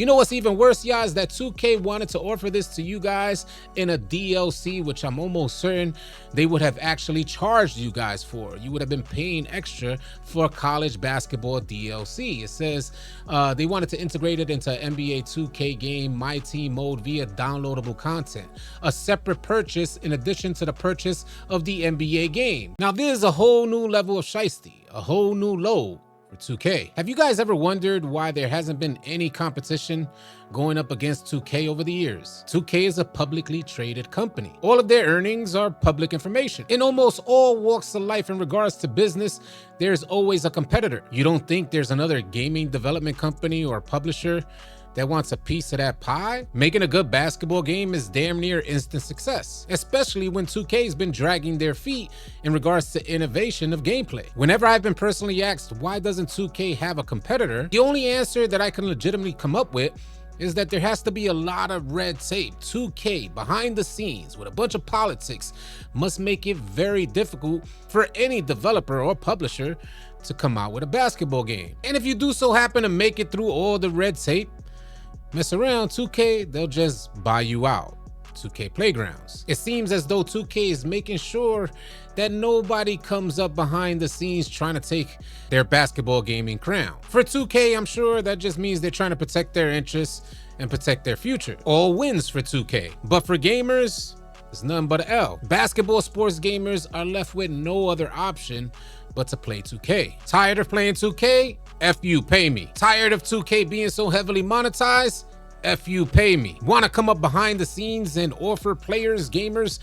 You know what's even worse, y'all, is that 2K wanted to offer this to you guys in a DLC, which I'm almost certain they would have actually charged you guys for. You would have been paying extra for college basketball DLC. It says they wanted to integrate it into NBA 2K game My Team mode via downloadable content, a separate purchase in addition to the purchase of the NBA game. Now, there's a whole new level of shiesty, a whole new load for 2K. Have you guys ever wondered why there hasn't been any competition going up against 2K over the years? 2K is a publicly traded company. All of their earnings are public information. In almost all walks of life in regards to business, there's always a competitor. You don't think there's another gaming development company or publisher that wants a piece of that pie? Making a good basketball game is damn near instant success, especially when 2K's been dragging their feet in regards to innovation of gameplay. Whenever I've been personally asked why doesn't 2K have a competitor, the only answer that I can legitimately come up with is that there has to be a lot of red tape. 2K behind the scenes with a bunch of politics must make it very difficult for any developer or publisher to come out with a basketball game. And if you do so happen to make it through all the red tape, mess around, 2K, they'll just buy you out. 2K Playgrounds. It seems as though 2K is making sure that nobody comes up behind the scenes trying to take their basketball gaming crown. For 2K, I'm sure that just means they're trying to protect their interests and protect their future. All wins for 2K. But for gamers, it's nothing but an L. Basketball sports gamers are left with no other option but to play 2K. Tired of playing 2K? F you, pay me. Tired of 2K being so heavily monetized? F you, pay me. Want to come up behind the scenes and offer players, gamers,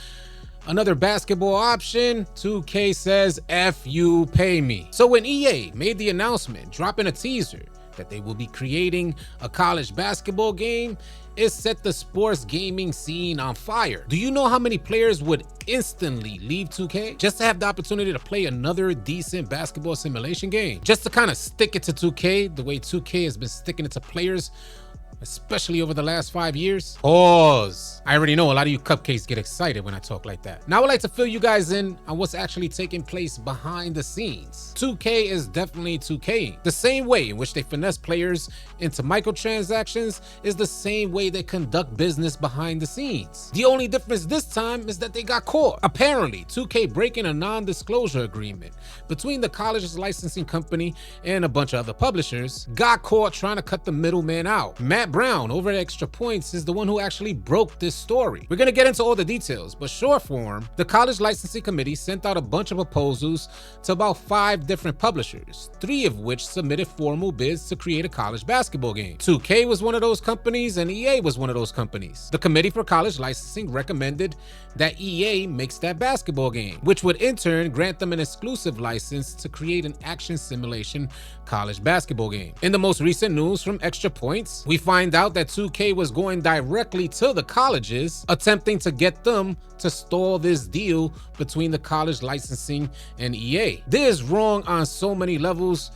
another basketball option? 2K says, F you, pay me. So when EA made the announcement, dropping a teaser that they will be creating a college basketball game, it set the sports gaming scene on fire. Do you know how many players would instantly leave 2K just to have the opportunity to play another decent basketball simulation game? Just to kind of stick it to 2K the way 2K has been sticking it to players, especially over the last 5 years? Pause. I already know a lot of you cupcakes get excited when I talk like that. Now I would like to fill you guys in on what's actually taking place behind the scenes. 2K is definitely 2K. The same way in which they finesse players into microtransactions is the same way they conduct business behind the scenes. The only difference this time is that they got caught. Apparently, 2K breaking a non-disclosure agreement between the college's licensing company and a bunch of other publishers got caught trying to cut the middleman out. Matt Brown over at Extra Points is the one who actually broke this story. We're gonna get into all the details, but short form, the college licensing committee sent out a bunch of proposals to about 5 different publishers, 3 of which submitted formal bids to create a college basketball game. 2K was one of those companies and EA was one of those companies. The Committee for College Licensing recommended that EA makes that basketball game, which would in turn grant them an exclusive license to create an action simulation college basketball game. In the most recent news from Extra Points, we find out that 2K was going directly to the colleges, attempting to get them to stall this deal between the college licensing and EA. This is wrong on so many levels,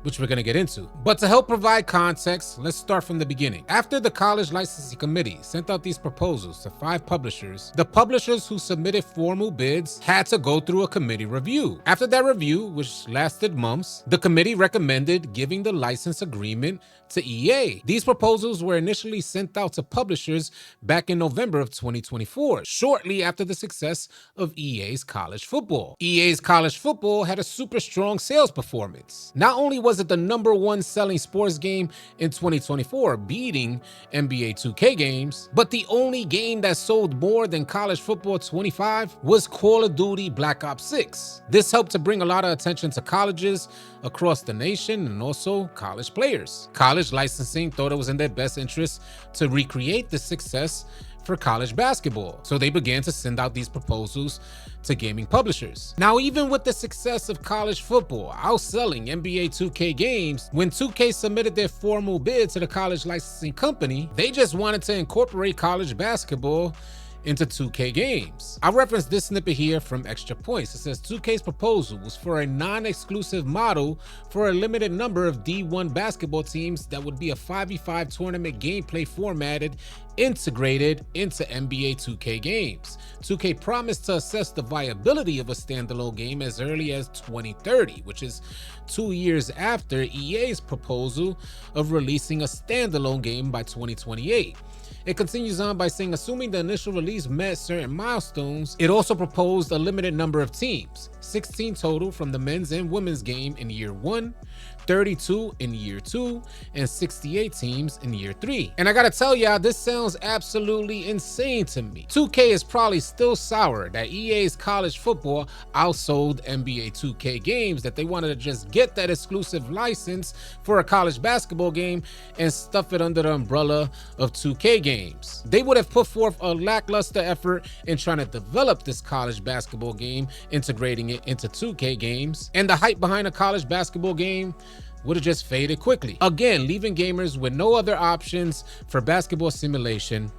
which we're going to get into. But to help provide context, let's start from the beginning. After the College Licensing Committee sent out these proposals to 5 publishers, the publishers who submitted formal bids had to go through a committee review. After that review, which lasted months, the committee recommended giving the license agreement to EA. These proposals were initially sent out to publishers back in November of 2024, shortly after the success of EA's college football. EA's college football had a super strong sales performance. Not only was it the #1 selling sports game in 2024, beating NBA 2K games, but the only game that sold more than college football 25 was Call of Duty Black Ops 6. This helped to bring a lot of attention to colleges across the nation and also college players. College licensing thought it was in their best interest to recreate the success for college basketball, so they began to send out these proposals to gaming publishers. Now, even with the success of college football outselling NBA 2K games, when 2K submitted their formal bid to the college licensing company, they just wanted to incorporate college basketball into 2K games. I'll reference this snippet here from Extra Points. It says 2K's proposal was for a non-exclusive model for a limited number of D1 basketball teams that would be a 5v5 tournament gameplay formatted integrated into NBA 2K games. 2K promised to assess the viability of a standalone game as early as 2030, which is 2 years after EA's proposal of releasing a standalone game by 2028. It continues on by saying, assuming the initial release met certain milestones, it also proposed a limited number of teams, 16 total from the men's and women's game in year 1, 32 in year 2, and 68 teams in year 3. And I gotta tell y'all, this sounds absolutely insane to me. 2K is probably still sour that EA's college football outsold NBA 2K games, that they wanted to just get that exclusive license for a college basketball game and stuff it under the umbrella of 2K games. They would have put forth a lackluster effort in trying to develop this college basketball game, integrating it into 2K games, and the hype behind a college basketball game would have just faded quickly. Again, leaving gamers with no other options for basketball simulation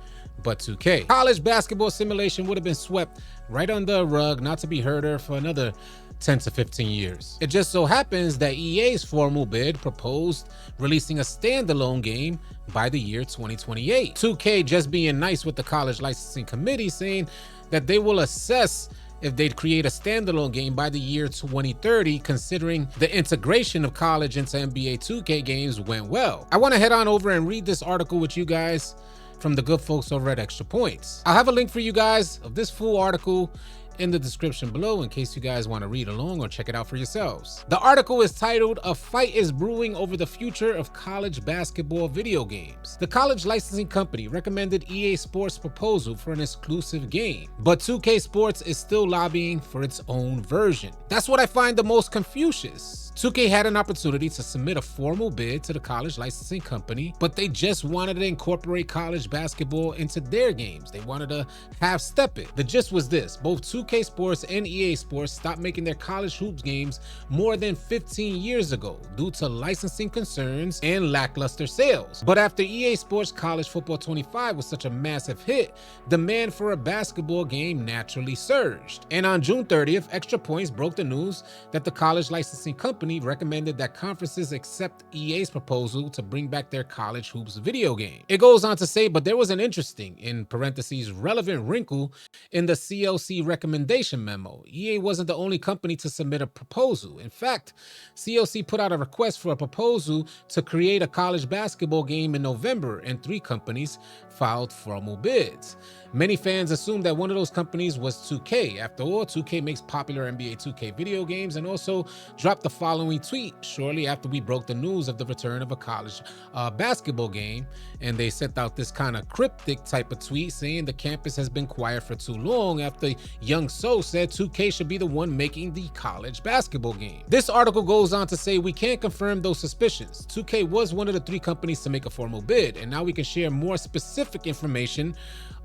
but 2K. College basketball simulation would have been swept right under a rug, not to be heard of for another 10 to 15 years. It just so happens that EA's formal bid proposed releasing a standalone game by the year 2028. 2K just being nice with the college licensing committee, saying that they will assess if they'd create a standalone game by the year 2030, considering the integration of college into NBA 2K games went well. I want to head on over and read this article with you guys from the good folks over at Extra Points. I'll have a link for you guys of this full article in the description below in case you guys want to read along or check it out for yourselves. The article is titled, "A Fight is Brewing Over the Future of College Basketball Video Games." The college licensing company recommended EA Sports' proposal for an exclusive game, but 2K Sports is still lobbying for its own version. That's what I find the most Confucius. 2K had an opportunity to submit a formal bid to the college licensing company, but they just wanted to incorporate college basketball into their games. They wanted to half-step it. The gist was this: both 2K Sports and EA Sports stopped making their college hoops games more than 15 years ago due to licensing concerns and lackluster sales. But after EA Sports College Football 25 was such a massive hit, demand for a basketball game naturally surged. And on June 30th, Extra Points broke the news that the college licensing company recommended that conferences accept EA's proposal to bring back their college hoops video game. It goes on to say, but there was an interesting, in parentheses, relevant wrinkle in the CLC recommendation memo. EA wasn't the only company to submit a proposal. In fact, CLC put out a request for a proposal to create a college basketball game in November, and 3 companies filed formal bids. Many fans assumed that one of those companies was 2K. After all, 2K makes popular NBA 2K video games, and also dropped the following tweet shortly after we broke the news of the return of a college basketball game. And they sent out this kind of cryptic type of tweet saying the campus has been quiet for too long, after Young So said 2K should be the one making the college basketball game. This article goes on to say, we can't confirm those suspicions. 2K was one of the 3 companies to make a formal bid, and now we can share more specific information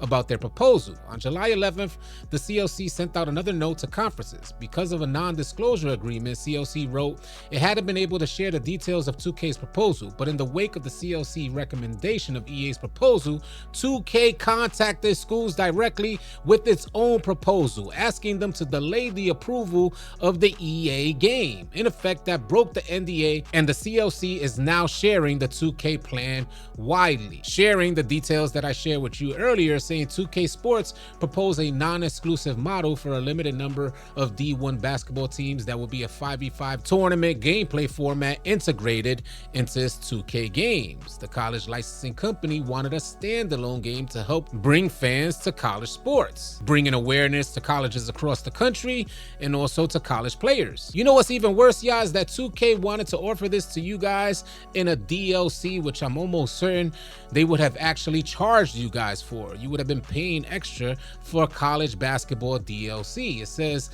about their proposal. On July 11th, the CLC sent out another note to conferences. Because of a non-disclosure agreement, CLC wrote it hadn't been able to share the details of 2K's proposal, but in the wake of the CLC recommendation of EA's proposal, 2K contacted schools directly with its own proposal, asking them to delay the approval of the EA game. In effect, that broke the NDA, and the CLC is now sharing the 2K plan widely, sharing the details that I shared with you earlier, saying 2K Sports proposed a non-exclusive model for a limited number of D1 basketball teams that will be a 5v5 tournament gameplay format integrated into its 2K games. The college licensing company wanted a standalone game to help bring fans to college sports, bringing awareness to colleges across the country and also to college players. You know what's even worse, y'all, is that 2K wanted to offer this to you guys in a DLC, which I'm almost certain they would have actually charged you guys for. You would have been paying extra for college basketball DLC. It says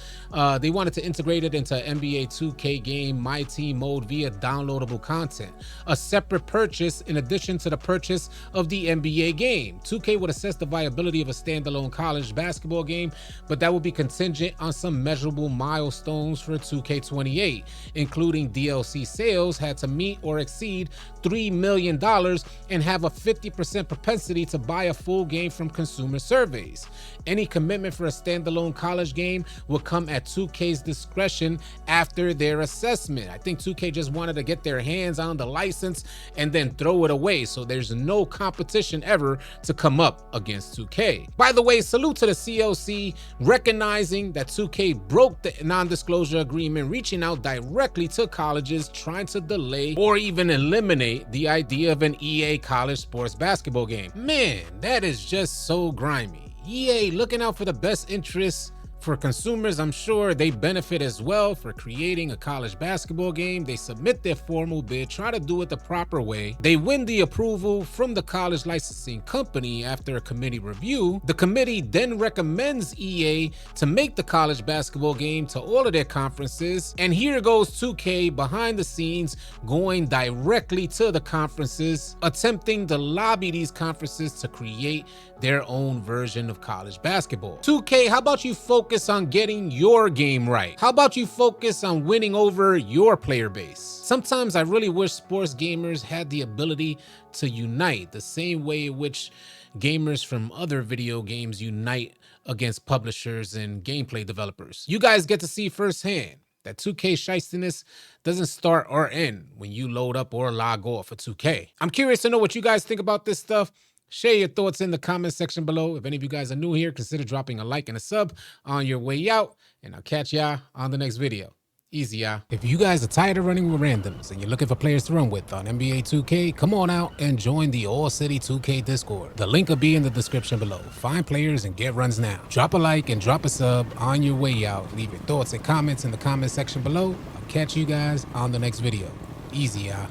they wanted to integrate it into NBA 2K game My Team mode via downloadable content, a separate purchase in addition to the purchase of the NBA game. 2K would assess the viability of a standalone college basketball game, but that would be contingent on some measurable milestones for 2K28, including DLC sales had to meet or exceed $3 million and have a 50% propensity to buy a full game from consumer surveys. Any commitment for a standalone college game will come at 2K's discretion after their assessment. I think 2K just wanted to get their hands on the license and then throw it away, so there's no competition ever to come up against 2K. By the way, salute to the COC recognizing that 2K broke the non-disclosure agreement, reaching out directly to colleges trying to delay or even eliminate the idea of an EA college sports basketball game. Man, that is just so grimy. EA looking out for the best interests for consumers. I'm sure they benefit as well for creating a college basketball game. They submit their formal bid, try to do it the proper way. They win the approval from the college licensing company after a committee review. The committee then recommends EA to make the college basketball game to all of their conferences. And here goes 2K behind the scenes going directly to the conferences, attempting to lobby these conferences to create their own version of college basketball. 2K, how about you focus on getting your game right? How about you focus on winning over your player base? Sometimes I really wish sports gamers had the ability to unite the same way in which gamers from other video games unite against publishers and gameplay developers. You guys get to see firsthand that 2K shystiness doesn't start or end when you load up or log off for 2K. I'm curious to know what you guys think about this stuff. Share your thoughts in the comment section below. If any of you guys are new here, consider dropping a like and a sub on your way out, and I'll catch y'all on the next video. Easy, y'all. If you guys are tired of running with randoms and you're looking for players to run with on NBA 2K, come on out and join the AllCity 2K Discord. The link will be in the description below. Find players and get runs now. Drop a like and drop a sub on your way out. Leave your thoughts and comments in the comment section below. I'll catch you guys on the next video. Easy, y'all.